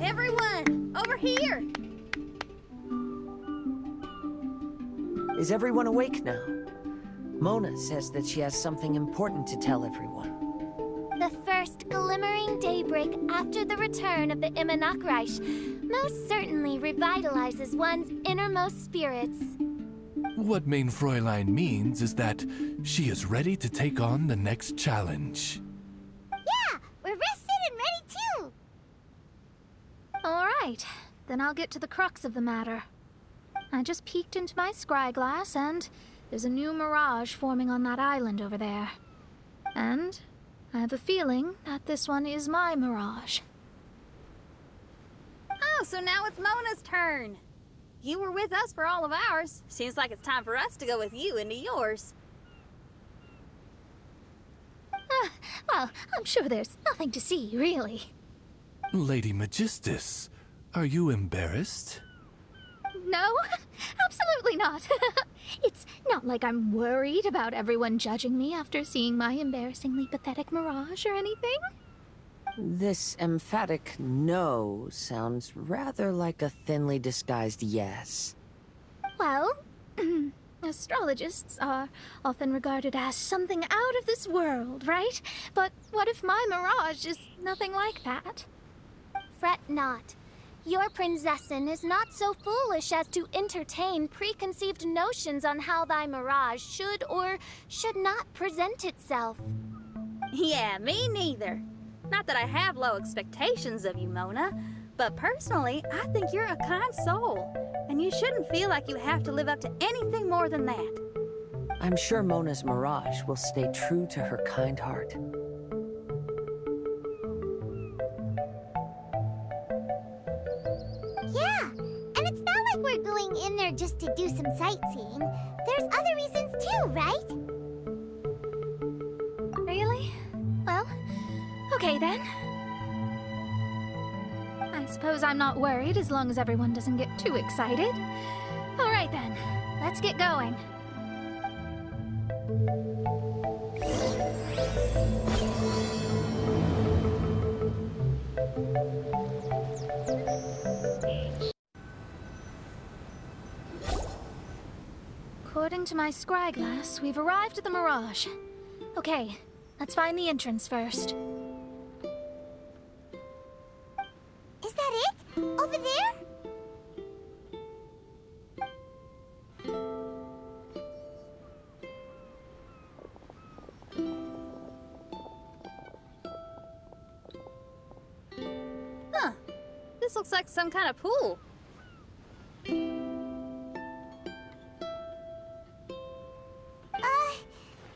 Everyone, over here! Is everyone awake now? Mona says that she has something important to tell everyone. The first glimmering daybreak after the return of the Immonakreich most certainly revitalizes one's innermost spirits. What Main Fräulein means is that she is ready to take on the next challenge. Yeah, we're rested and ready too! Alright, then I'll get to the crux of the matter. I just peeked into my scry glass and there's a new mirage forming on that island over there. And I have a feeling that this one is my mirage. Oh, so now it's Mona's turn. You were with us for all of ours. Seems like it's time for us to go with you into yours. Well, I'm sure there's nothing to see, really. Lady Magistus, are you embarrassed? No, absolutely not. It's not like I'm worried about everyone judging me after seeing my embarrassingly pathetic mirage or anything. This emphatic no sounds rather like a thinly disguised yes. Well, astrologists are often regarded as something out of this world, right? But what if my mirage is nothing like that? Fret not. Your prinzessin is not so foolish as to entertain preconceived notions on how thy mirage should or should not present itself. Yeah, me neither. Not that I have low expectations of you, Mona, but personally, I think you're a kind soul, and you shouldn't feel like you have to live up to anything more than that. I'm sure Mona's mirage will stay true to her kind heart. Yeah, and it's not like we're going in there just to do some sightseeing. There's other reasons too, right? Really? Well, okay then. I suppose I'm not worried as long as everyone doesn't get too excited. Alright then, let's get going. According to my scry glass, we've arrived at the Mirage. Okay, let's find the entrance first. Is that it? Over there? Huh. This looks like some kind of pool.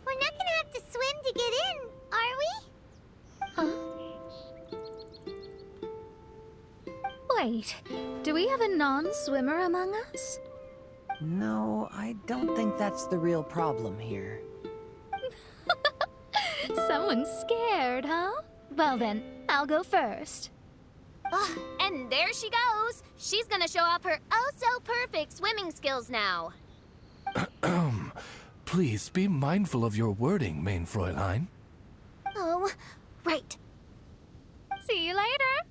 We're not gonna have to swim to get in, are we? Huh? Wait, do we have a non-swimmer among us? No, I don't think that's the real problem here. Someone's scared, huh? Well then, I'll go first. And there she goes. She's gonna show off her oh-so-perfect swimming skills now. Please be mindful of your wording, Main Fräulein. Oh, right. See you later.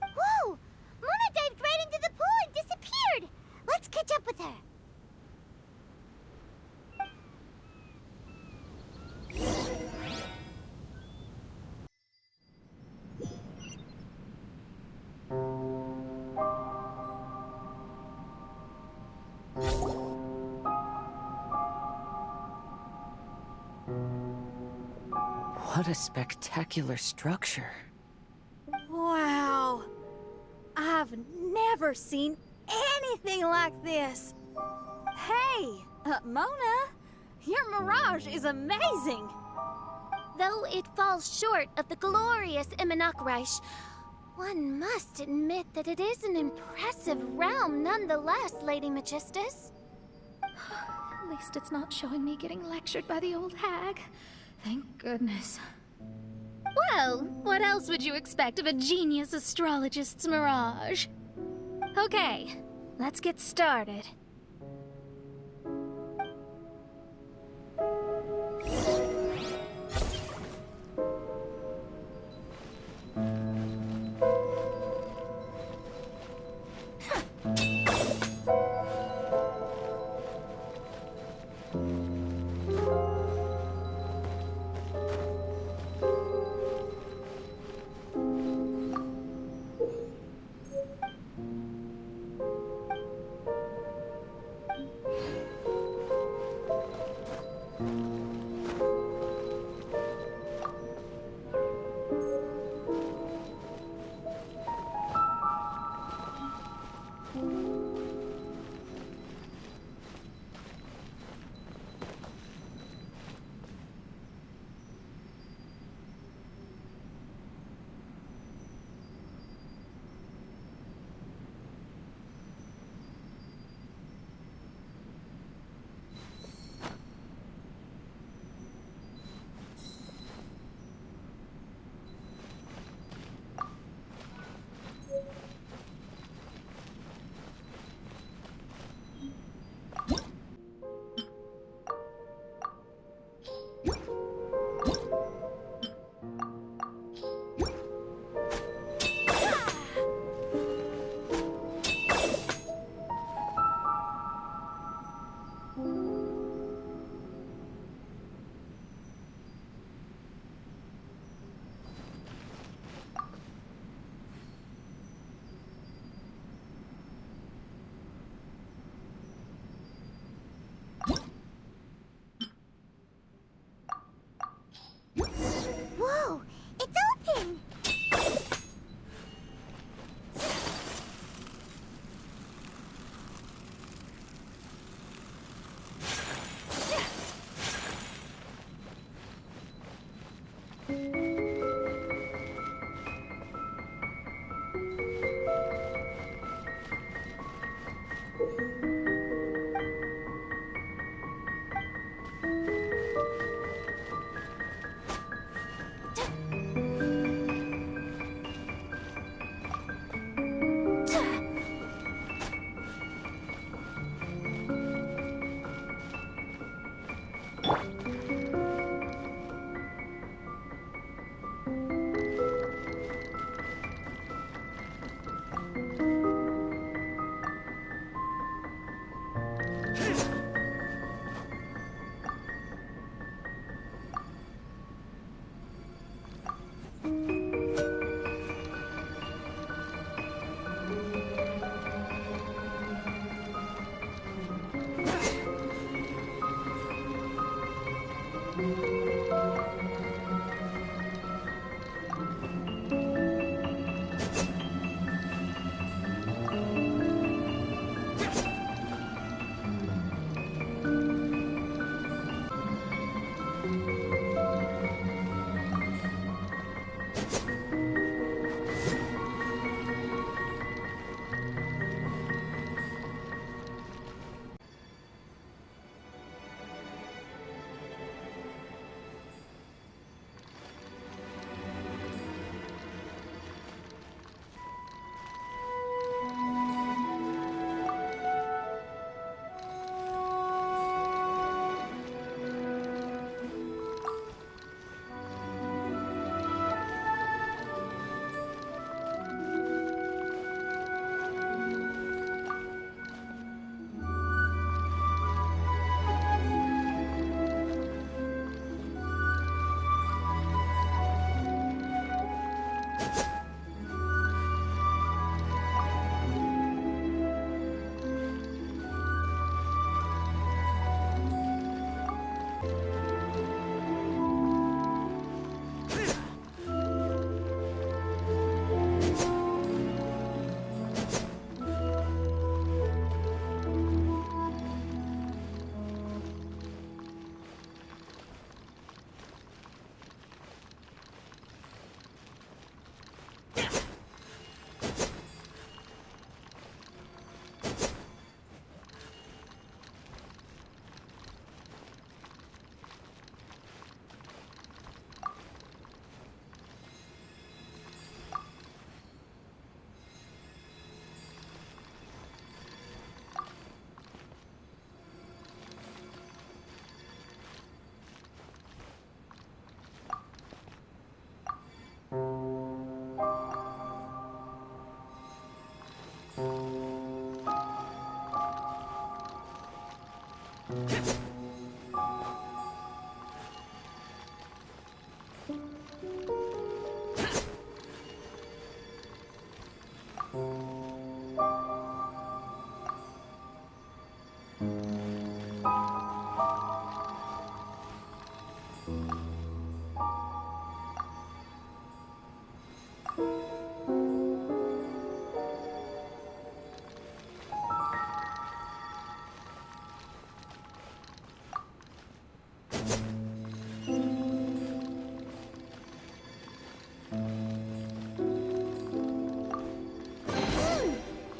Whoa! Mona dived right into the pool and disappeared. Let's catch up with her. What a spectacular structure. Wow. I've never seen anything like this. Hey, Mona, your mirage is amazing. Though it falls short of the glorious Immonakreich, one must admit that it is an impressive realm nonetheless, Lady Magistus. At least it's not showing me getting lectured by the old hag. Thank goodness. Well, what else would you expect of a genius astrologist's mirage? Okay, let's get started.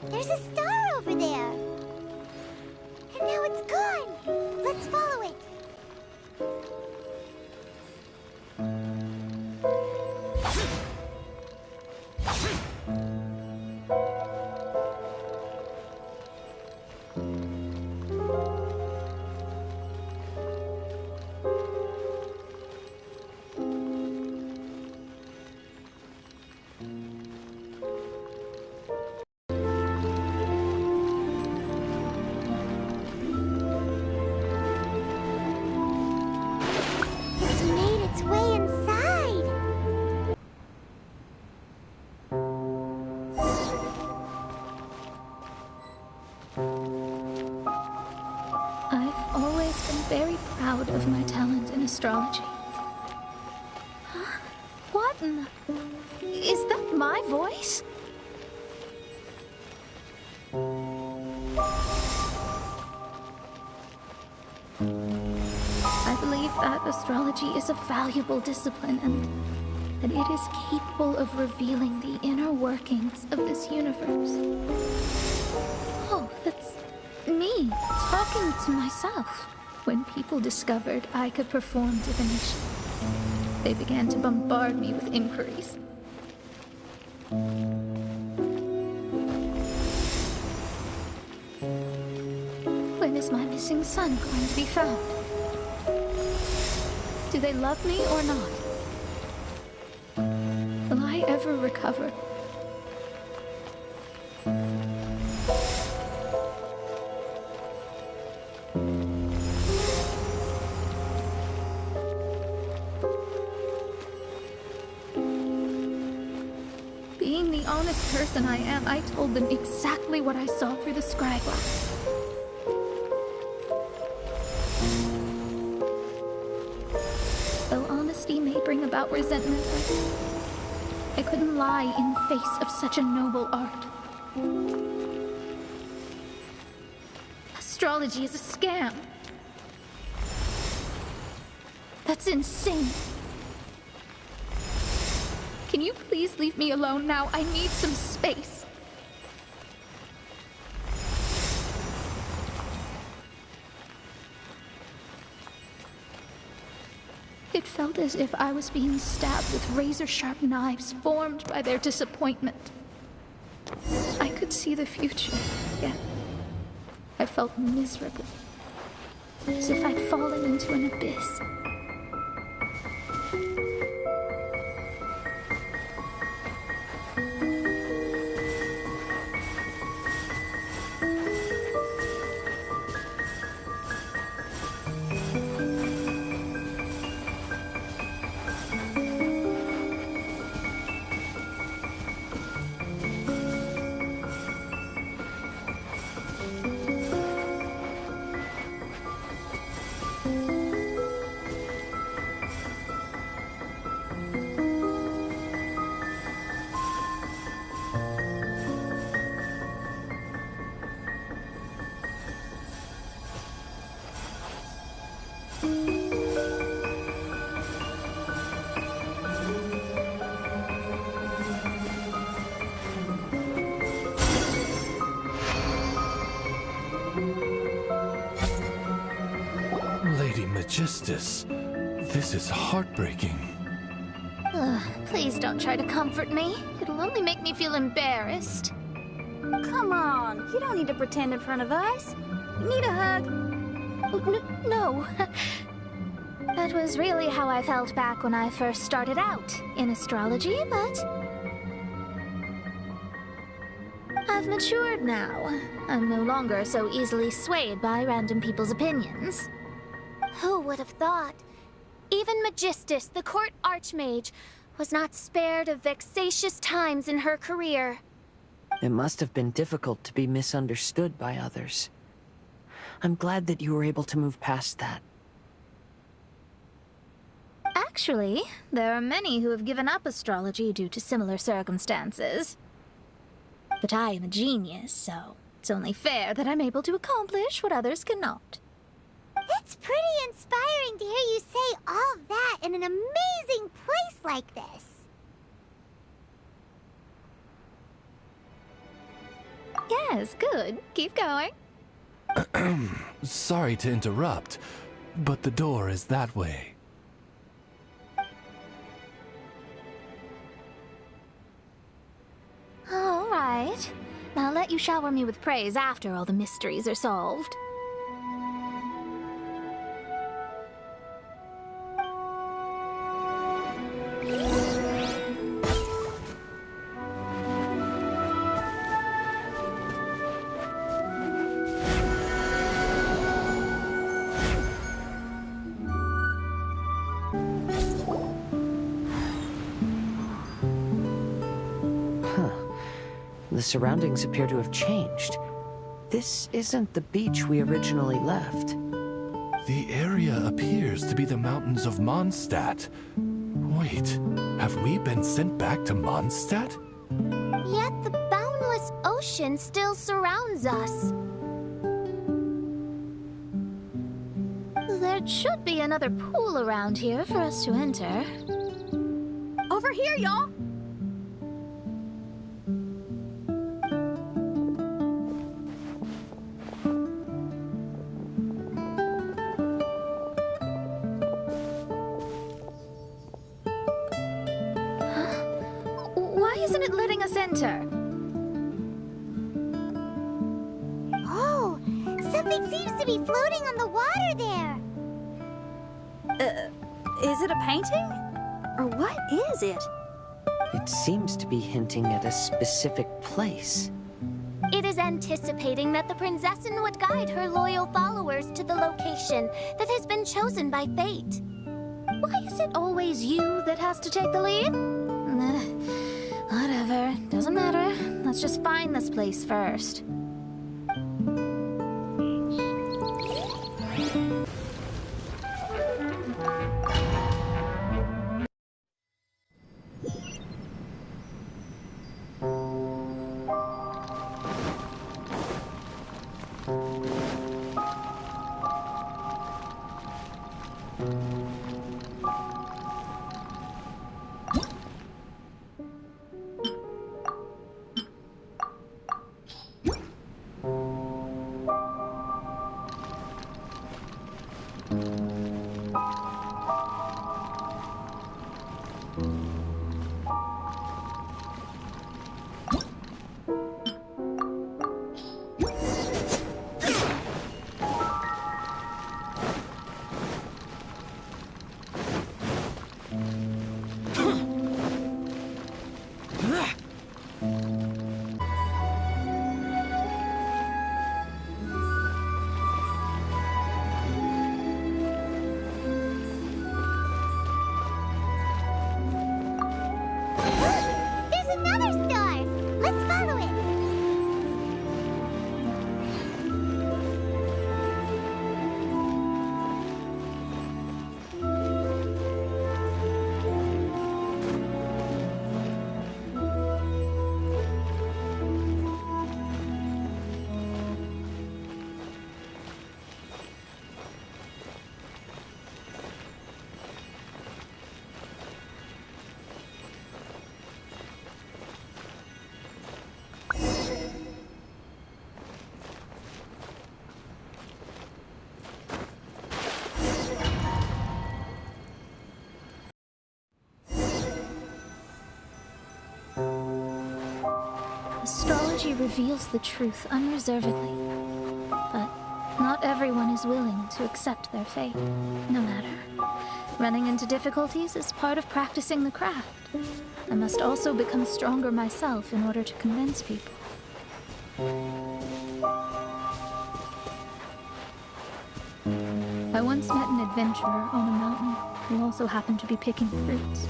There's a star over there. And now it's gone. Let's follow it. It's made its way inside. I've always been very proud of my talent in astrology. Huh? What in the... Is that my voice? I believe that astrology is a valuable discipline and that it is capable of revealing the inner workings of this universe. Oh, Me, talking to myself. When people discovered I could perform divination, they began to bombard me with inquiries. When is my missing son going to be found? Do they love me or not? Will I ever recover? Being the honest person I am, I told them exactly what I saw through the scry glass. Though honesty may bring about resentment, I couldn't lie in the face of such a noble art. Astrology is a scam. That's insane. Can you please leave me alone now? I need some space. It felt as if I was being stabbed with razor-sharp knives formed by their disappointment. I could see the future, yet I felt miserable, as if I'd fallen into an abyss. Lady Magistus, this is heartbreaking. Please don't try to comfort me. It'll only make me feel embarrassed. Come on, you don't need to pretend in front of us. Need a hug? No. That was really how I felt back when I first started out in astrology, but I've matured now. I'm no longer so easily swayed by random people's opinions. Who would have thought? Even Magistus, the court archmage, was not spared of vexatious times in her career. It must have been difficult to be misunderstood by others. I'm glad that you were able to move past that. Actually, there are many who have given up astrology due to similar circumstances. But I am a genius, so it's only fair that I'm able to accomplish what others cannot. It's pretty inspiring to hear you say all that in an amazing place like this. Yes, good. Keep going. Sorry to interrupt, but the door is that way. All right. I'll let you shower me with praise after all the mysteries are solved. The surroundings appear to have changed. This isn't the beach we originally left. The area appears to be the mountains of Mondstadt. Wait, have we been sent back to Mondstadt? Yet the boundless ocean still surrounds us. There should be another pool around here for us to enter. Over here, y'all! isn't it letting us enter? Oh, something seems to be floating on the water there. Is it a painting? Or what is it? It seems to be hinting at a specific place. It is anticipating that the princessin would guide her loyal followers to the location that has been chosen by fate. Why is it always you that has to take the lead? Whatever, doesn't matter. Let's just find this place first. There's another star. Let's follow it. Astrology reveals the truth unreservedly, but not everyone is willing to accept their fate, no matter. Running into difficulties is part of practicing the craft. I must also become stronger myself in order to convince people. I once met an adventurer on a mountain who also happened to be picking fruits.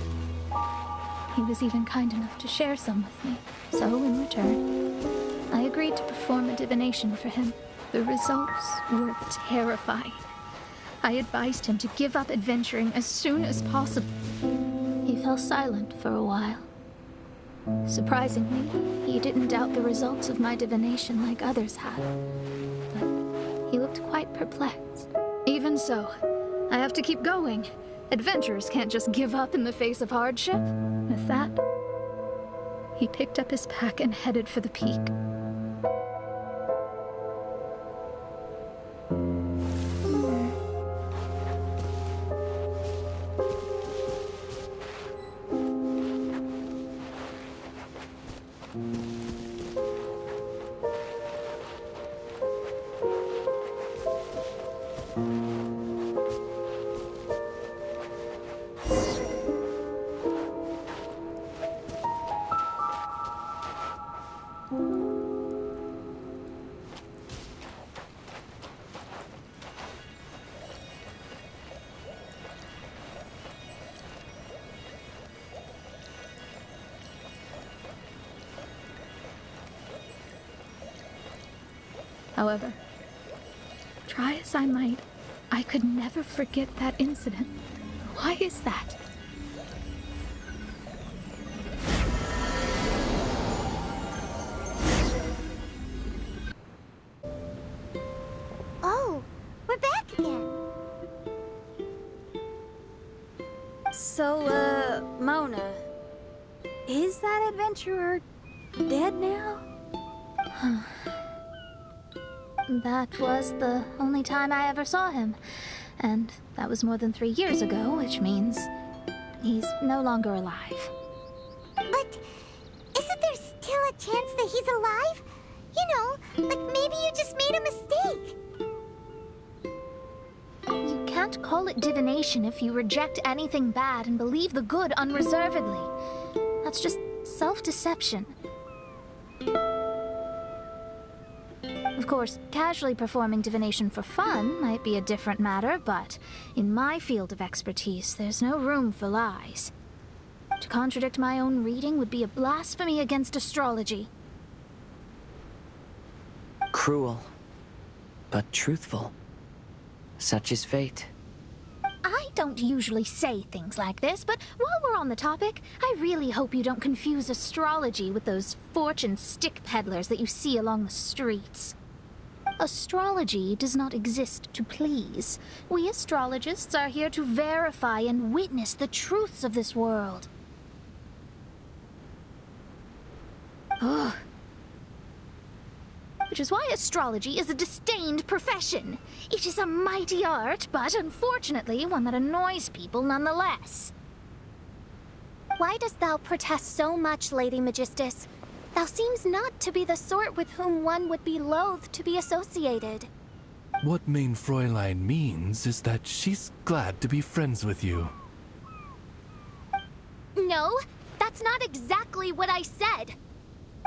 He was even kind enough to share some with me, so in return, I agreed to perform a divination for him. The results were terrifying. I advised him to give up adventuring as soon as possible. He fell silent for a while. Surprisingly, he didn't doubt the results of my divination like others had, but he looked quite perplexed. Even so, I have to keep going. Adventurers can't just give up in the face of hardship. With that, he picked up his pack and headed for the peak. However, try as I might, I could never forget that incident. Why is that? Oh, we're back again. So, Mona, is that adventurer dead now? That was the only time I ever saw him. And that was more than 3 years ago, which means he's no longer alive. But Isn't there still a chance that he's alive? You know, like maybe you just made a mistake. You can't call it divination if you reject anything bad and believe the good unreservedly. That's just self-deception. Of course, casually performing divination for fun might be a different matter, but in my field of expertise, there's no room for lies. To contradict my own reading would be a blasphemy against astrology. Cruel, but truthful. Such is fate. I don't usually say things like this, but while we're on the topic, I really hope you don't confuse astrology with those fortune stick peddlers that you see along the streets. Astrology does not exist to please. We astrologists are here to verify and witness the truths of this world. Ugh. Which is why astrology is a disdained profession. It is a mighty art, but unfortunately one that annoys people nonetheless. Why dost thou protest so much, Lady Magistus? Thou seems not to be the sort with whom one would be loath to be associated. What Mein Fräulein means is that she's glad to be friends with you. No, that's not exactly what I said.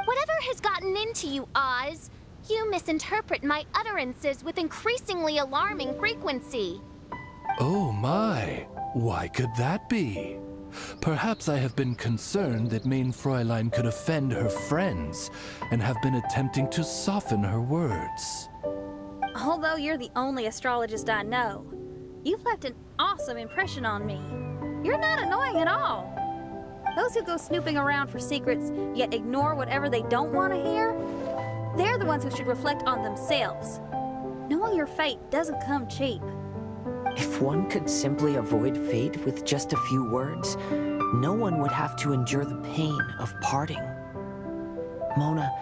Whatever has gotten into you, Oz, you misinterpret my utterances with increasingly alarming frequency. Oh my, why could that be? Perhaps I have been concerned that Mein Fräulein could offend her friends and have been attempting to soften her words. Although you're the only astrologist I know, you've left an awesome impression on me. You're not annoying at all. Those who go snooping around for secrets, yet ignore whatever they don't want to hear, they're the ones who should reflect on themselves. Knowing your fate doesn't come cheap. If one could simply avoid fate with just a few words, no one would have to endure the pain of parting. Mona,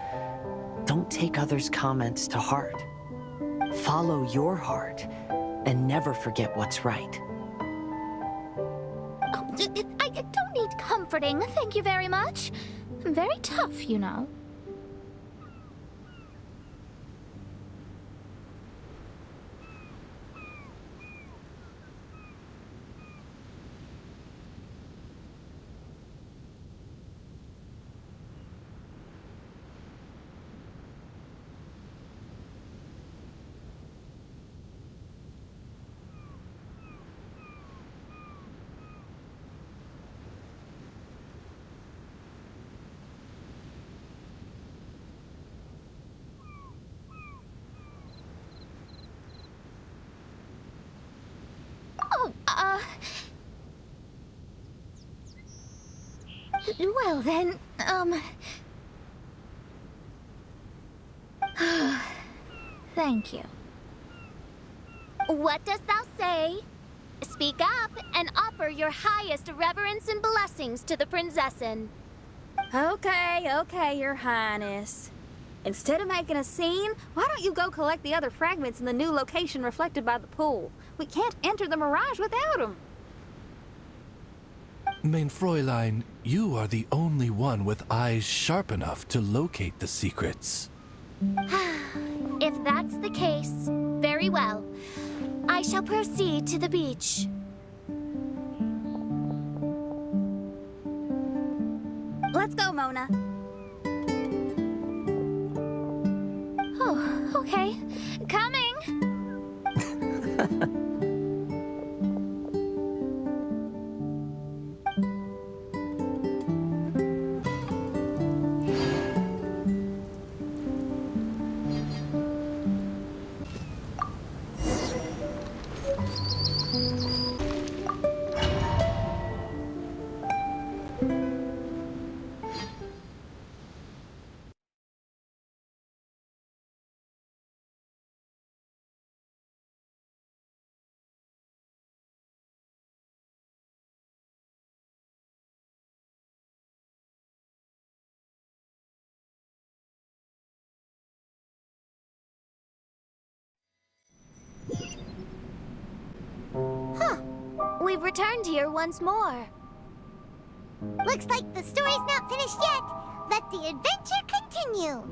don't take others' comments to heart. Follow your heart, and never forget what's right. Oh, I don't need comforting, thank you very much. I'm very tough, you know. Well then, thank you. What dost thou say? Speak up and offer your highest reverence and blessings to the Prinzessin. Okay, Your Highness. Instead of making a scene, why don't you go collect the other fragments in the new location reflected by the pool? We can't enter the Mirage without them. Mein Fräulein, you are the only one with eyes sharp enough to locate the secrets. If that's the case, very well. I shall proceed to the beach. Let's go, Mona. Oh, okay. Coming! We've returned here once more. Looks like the story's not finished yet. The let the adventure continue.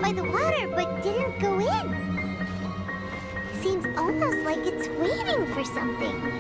By the water, but didn't go in. Seems almost like it's waiting for something.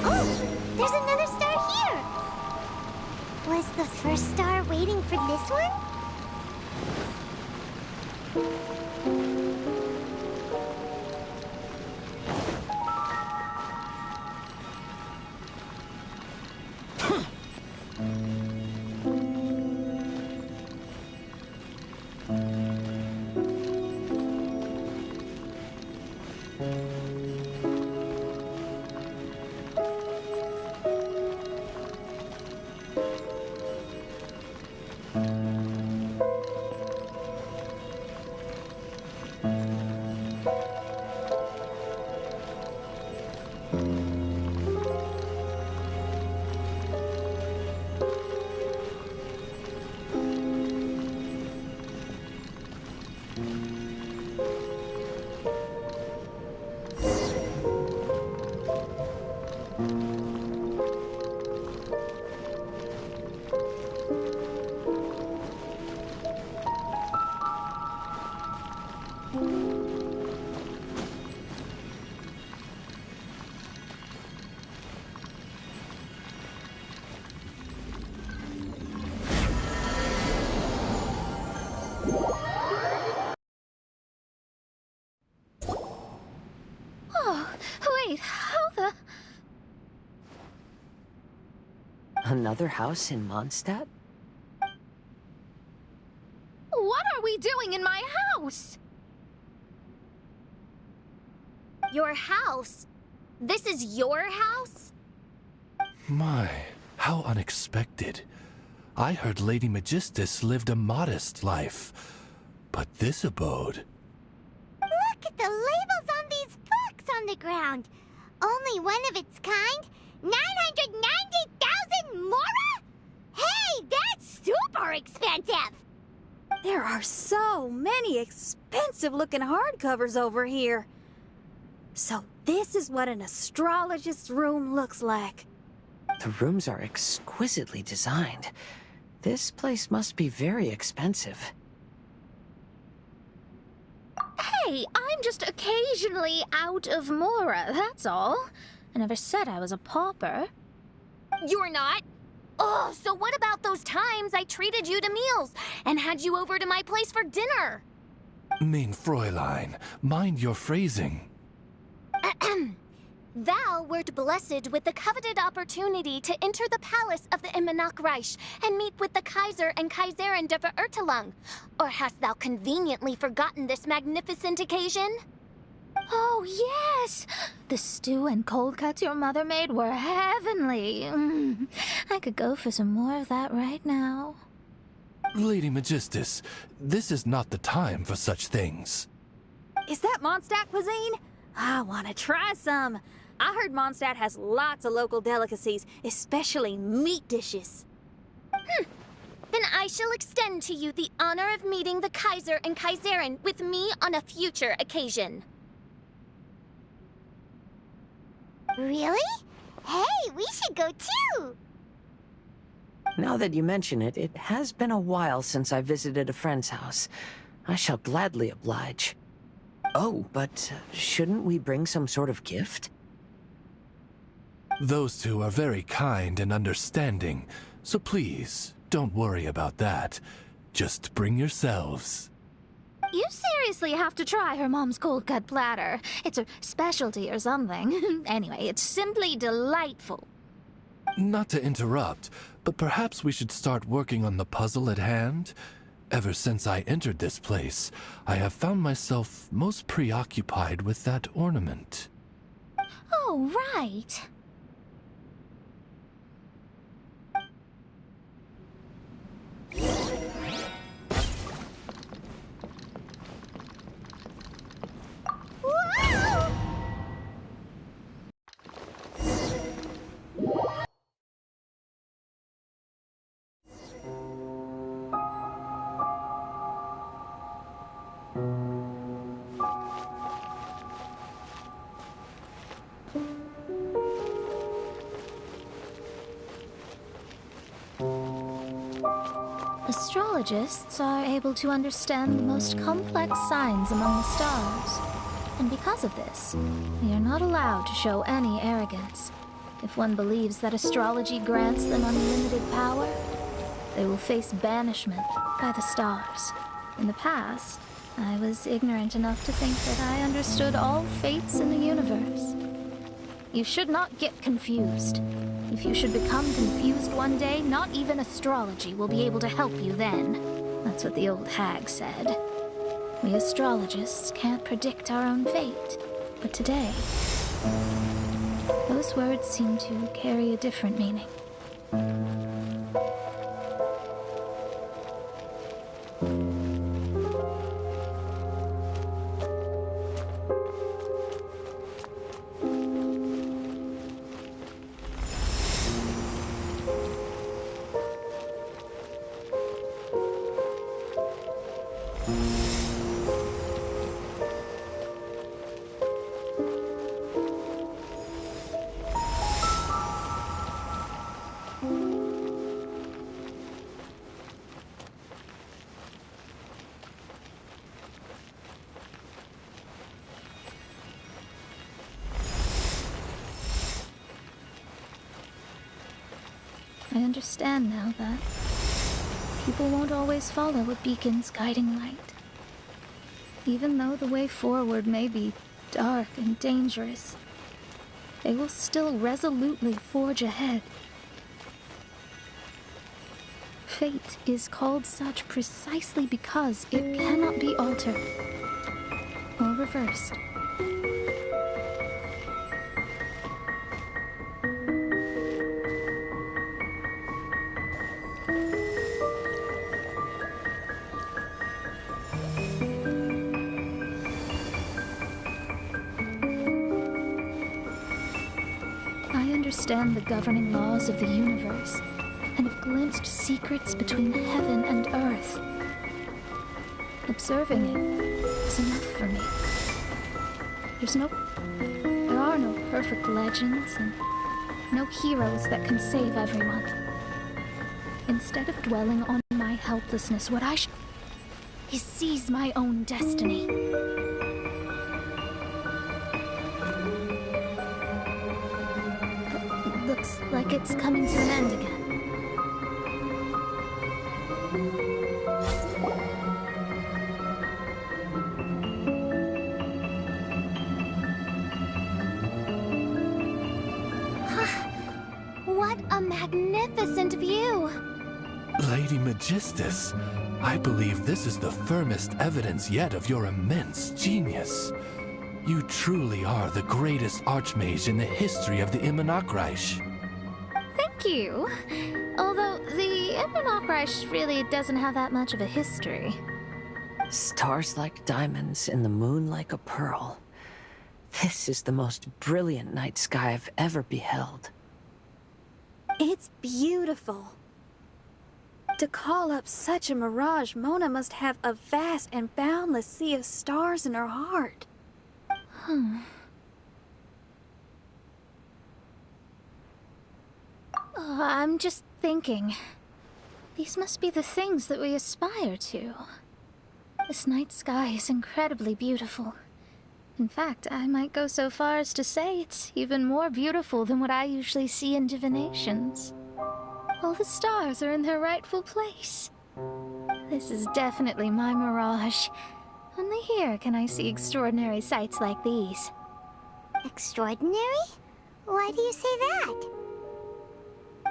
Oh, there's another star here! Was the first star waiting for this one? Oh, wait, how the... Another house in Mondstadt? What are we doing in my house? Your house? This is your house? My, how unexpected. I heard Lady Magistus lived a modest life, but this abode... Look at the labels on these books on the ground. Only one of its kind? 990,000 mora? Hey, that's super expensive! There are so many expensive-looking hardcovers over here. So this is what an astrologist's room looks like. The rooms are exquisitely designed. This place must be very expensive. Hey, I'm just occasionally out of mora, that's all. I never said I was a pauper. You're not? Oh, so what about those times I treated you to meals and had you over to my place for dinner? Mein Fräulein, mind your phrasing. Thou wert blessed with the coveted opportunity to enter the palace of the Immanok Reich and meet with the Kaiser and Kaiserin der Verurteilung. Or hast thou conveniently forgotten this magnificent occasion? Oh, yes! The stew and cold cuts your mother made were heavenly. I could go for some more of that right now. Lady Magistus, this is not the time for such things. Is that Mondstadt cuisine? I want to try some. I heard Mondstadt has lots of local delicacies, especially meat dishes. Then I shall extend to you the honor of meeting the Kaiser and Kaiserin with me on a future occasion. Really? Hey, we should go too! Now that you mention it, it has been a while since I visited a friend's house. I shall gladly oblige. Oh, but shouldn't we bring some sort of gift? Those two are very kind and understanding, so please, don't worry about that. Just bring yourselves. You seriously have to try her mom's cold cut platter. It's a specialty or something. Anyway, it's simply delightful. Not to interrupt, but perhaps we should start working on the puzzle at hand? Ever since I entered this place, I have found myself most preoccupied with that ornament. Oh, right. Whoa! Astrologists are able to understand the most complex signs among the stars. And because of this, they are not allowed to show any arrogance. If one believes that astrology grants them unlimited power, they will face banishment by the stars. In the past, I was ignorant enough to think that I understood all fates in the universe. You should not get confused. If you should become confused one day, not even astrology will be able to help you then. That's what the old hag said. We astrologists can't predict our own fate. But today, those words seem to carry a different meaning. I understand now that people won't always follow a beacon's guiding light. Even though the way forward may be dark and dangerous, they will still resolutely forge ahead. Fate is called such precisely because it cannot be altered or reversed. I understand the governing laws of the universe, and have glimpsed secrets between heaven and earth. Observing it is enough for me. There are no perfect legends and no heroes that can save everyone. Instead of dwelling on my helplessness, what I should is seize my own destiny. Looks like it's coming to an end again. What a magnificent view! Lady Magistus, I believe this is the firmest evidence yet of your immense genius. You truly are the greatest archmage in the history of the Immonocreich. Thank you. Although the Immonocreich really doesn't have that much of a history. Stars like diamonds and the moon like a pearl. This is the most brilliant night sky I've ever beheld. It's beautiful. To call up such a mirage, Mona must have a vast and boundless sea of stars in her heart. I'm just thinking. These must be the things that we aspire to. This night sky is incredibly beautiful. In fact, I might go so far as to say it's even more beautiful than what I usually see in divinations. All the stars are in their rightful place. This is definitely my mirage. Only here can I see extraordinary sights like these. Extraordinary? Why do you say that?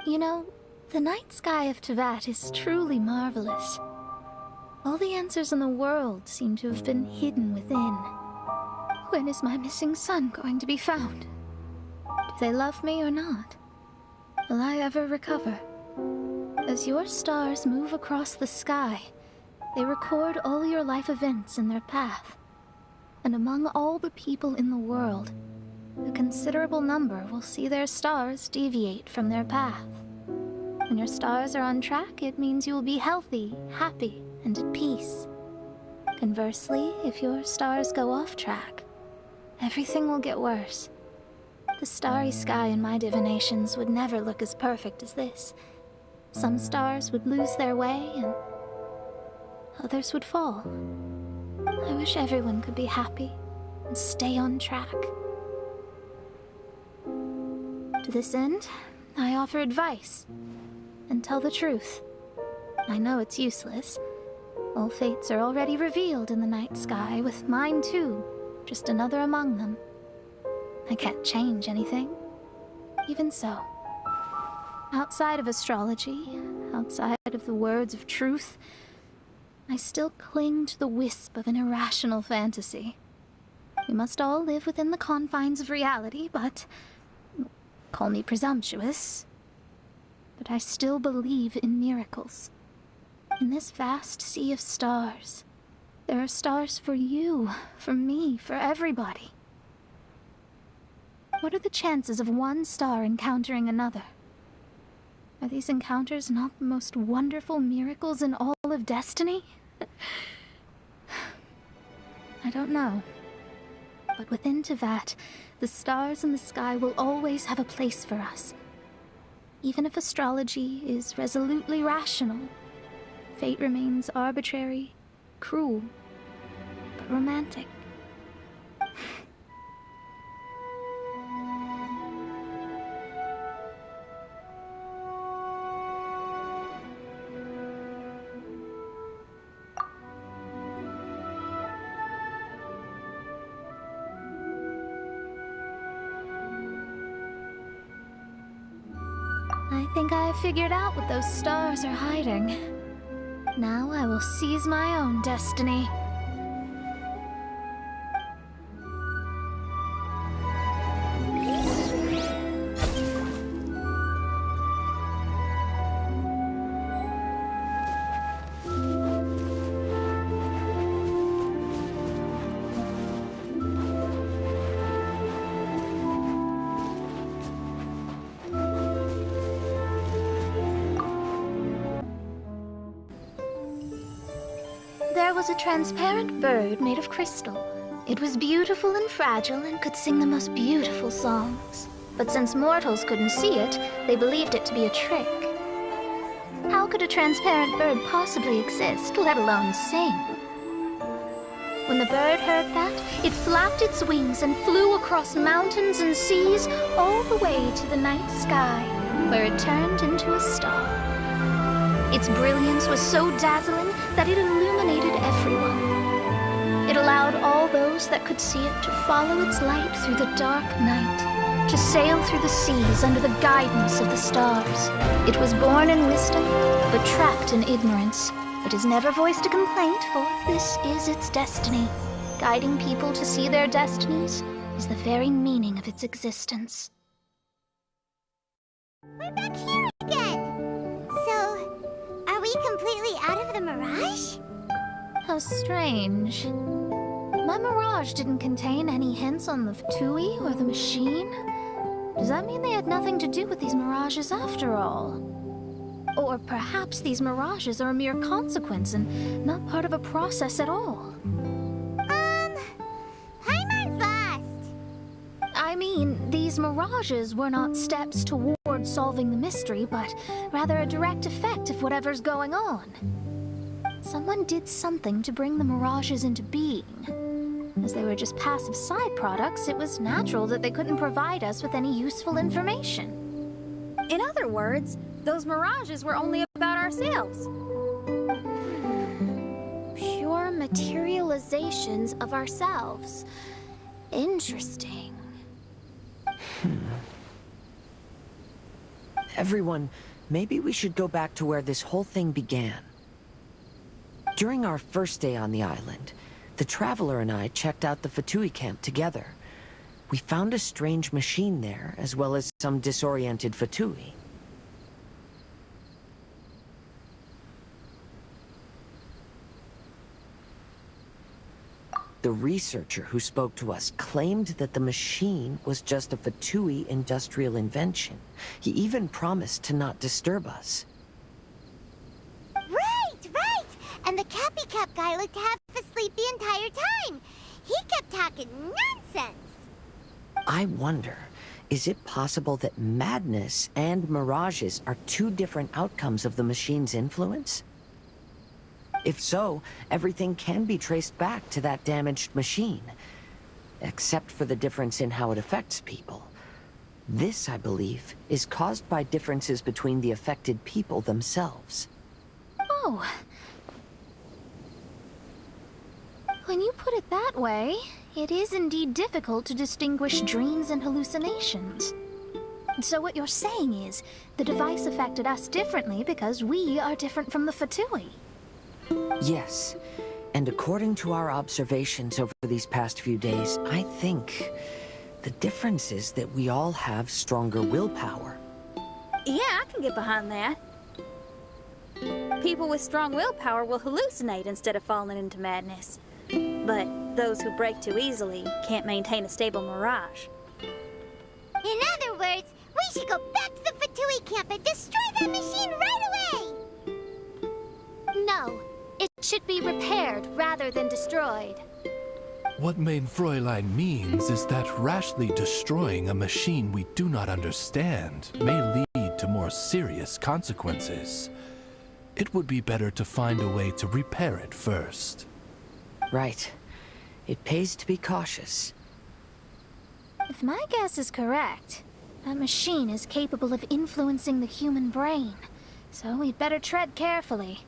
You know, the night sky of Tevat is truly marvelous. All the answers in the world seem to have been hidden within. When is my missing son going to be found? Do they love me or not? Will I ever recover? As your stars move across the sky, they record all your life events in their path. And among all the people in the world, a considerable number will see their stars deviate from their path. When your stars are on track, it means you will be healthy, happy, and at peace. Conversely, if your stars go off track, everything will get worse. The starry sky in my divinations would never look as perfect as this. Some stars would lose their way, and others would fall. I wish everyone could be happy and stay on track. To this end, I offer advice and tell the truth. I know it's useless. All fates are already revealed in the night sky, with mine too, just another among them. I can't change anything. Even so, outside of astrology, outside of the words of truth, I still cling to the wisp of an irrational fantasy. We must all live within the confines of reality, but call me presumptuous. But I still believe in miracles. In this vast sea of stars, there are stars for you, for me, for everybody. What are the chances of one star encountering another? Are these encounters not the most wonderful miracles in all of destiny? I don't know. But within Tevat, the stars in the sky will always have a place for us. Even if astrology is resolutely rational, fate remains arbitrary, cruel, but romantic. I think I have figured out what those stars are hiding. Now I will seize my own destiny. There was a transparent bird made of crystal. It was beautiful and fragile and could sing the most beautiful songs. But since mortals couldn't see it, they believed it to be a trick. How could a transparent bird possibly exist, let alone sing? When the bird heard that, it flapped its wings and flew across mountains and seas all the way to the night sky, where it turned into a star. Its brilliance was so dazzling that it illuminated everyone. It allowed all those that could see it to follow its light through the dark night, to sail through the seas under the guidance of the stars. It was born in wisdom, but trapped in ignorance. It has never voiced a complaint, for this is its destiny. Guiding people to see their destinies is the very meaning of its existence. We're back here again! So, are we completely out of the mirage? How strange. My mirage didn't contain any hints on the Fatui or the machine. Does that mean they had nothing to do with these mirages after all? Or perhaps these mirages are a mere consequence and not part of a process at all? Paimon's lost. I mean, these mirages were not steps toward solving the mystery, but rather a direct effect of whatever's going on. Someone did something to bring the mirages into being. As they were just passive side products, it was natural that they couldn't provide us with any useful information. In other words, those mirages were only about ourselves. Pure materializations of ourselves. Interesting. Everyone, maybe we should go back to where this whole thing began. During our first day on the island, the Traveler and I checked out the Fatui camp together. We found a strange machine there, as well as some disoriented Fatui. The researcher who spoke to us claimed that the machine was just a Fatui industrial invention. He even promised to not disturb us. Right! And the Cappy Cap guy looked half asleep the entire time. He kept talking nonsense. I wonder, is it possible that madness and mirages are two different outcomes of the machine's influence? If so, everything can be traced back to that damaged machine, except for the difference in how it affects people. This, I believe, is caused by differences between the affected people themselves. Oh. When you put it that way, it is indeed difficult to distinguish dreams and hallucinations. So what you're saying is, the device affected us differently because we are different from the Fatui. Yes, and according to our observations over these past few days, I think the difference is that we all have stronger willpower. Yeah, I can get behind that. People with strong willpower will hallucinate instead of falling into madness. But those who break too easily can't maintain a stable mirage. In other words, we should go back to the Fatui camp and destroy that machine right away! No, it should be repaired rather than destroyed. What Main Fräulein means is that rashly destroying a machine we do not understand may lead to more serious consequences. It would be better to find a way to repair it first. Right. It pays to be cautious. If my guess is correct, that machine is capable of influencing the human brain. So we'd better tread carefully.